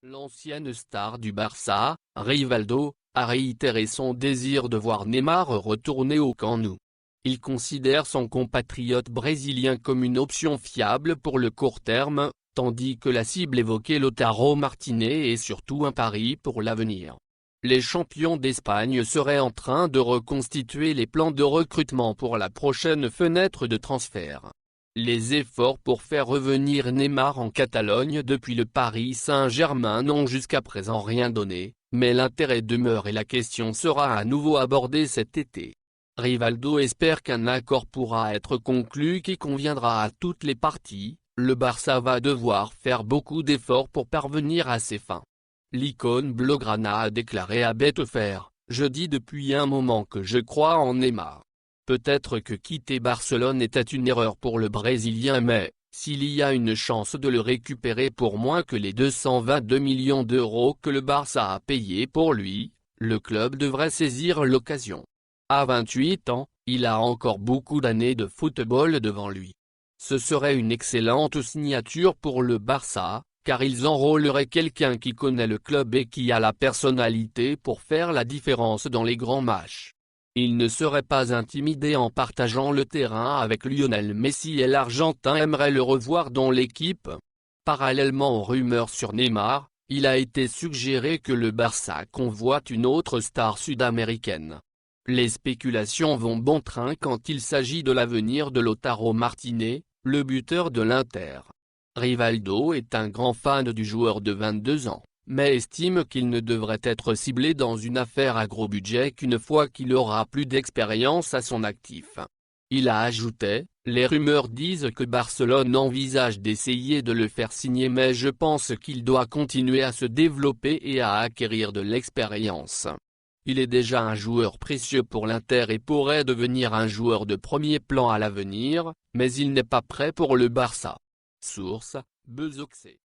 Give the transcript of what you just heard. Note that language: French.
L'ancienne star du Barça, Rivaldo, a réitéré son désir de voir Neymar retourner au Camp Nou. Il considère son compatriote brésilien comme une option fiable pour le court terme, tandis que la cible évoquait Lautaro Martinez est surtout un pari pour l'avenir. Les champions d'Espagne seraient en train de reconstituer les plans de recrutement pour la prochaine fenêtre de transfert. Les efforts pour faire revenir Neymar en Catalogne depuis le Paris Saint-Germain n'ont jusqu'à présent rien donné, mais l'intérêt demeure et la question sera à nouveau abordée cet été. Rivaldo espère qu'un accord pourra être conclu qui conviendra à toutes les parties. Le Barça va devoir faire beaucoup d'efforts pour parvenir à ses fins. L'icône blaugrana a déclaré à Betfair, « Je dis depuis un moment que je crois en Neymar. Peut-être que quitter Barcelone était une erreur pour le Brésilien mais, s'il y a une chance de le récupérer pour moins que les 222 millions d'euros que le Barça a payé pour lui, le club devrait saisir l'occasion. À 28 ans, il a encore beaucoup d'années de football devant lui. Ce serait une excellente signature pour le Barça, car ils enrôleraient quelqu'un qui connaît le club et qui a la personnalité pour faire la différence dans les grands matchs. Il ne serait pas intimidé en partageant le terrain avec Lionel Messi et l'Argentin aimerait le revoir dans l'équipe. » Parallèlement aux rumeurs sur Neymar, il a été suggéré que le Barça convoite une autre star sud-américaine. Les spéculations vont bon train quand il s'agit de l'avenir de Lautaro Martinez, le buteur de l'Inter. Rivaldo est un grand fan du joueur de 22 ans, mais estime qu'il ne devrait être ciblé dans une affaire à gros budget qu'une fois qu'il aura plus d'expérience à son actif. Il a ajouté, « Les rumeurs disent que Barcelone envisage d'essayer de le faire signer mais je pense qu'il doit continuer à se développer et à acquérir de l'expérience. Il est déjà un joueur précieux pour l'Inter et pourrait devenir un joueur de premier plan à l'avenir, mais il n'est pas prêt pour le Barça. » Source, Bezoxé.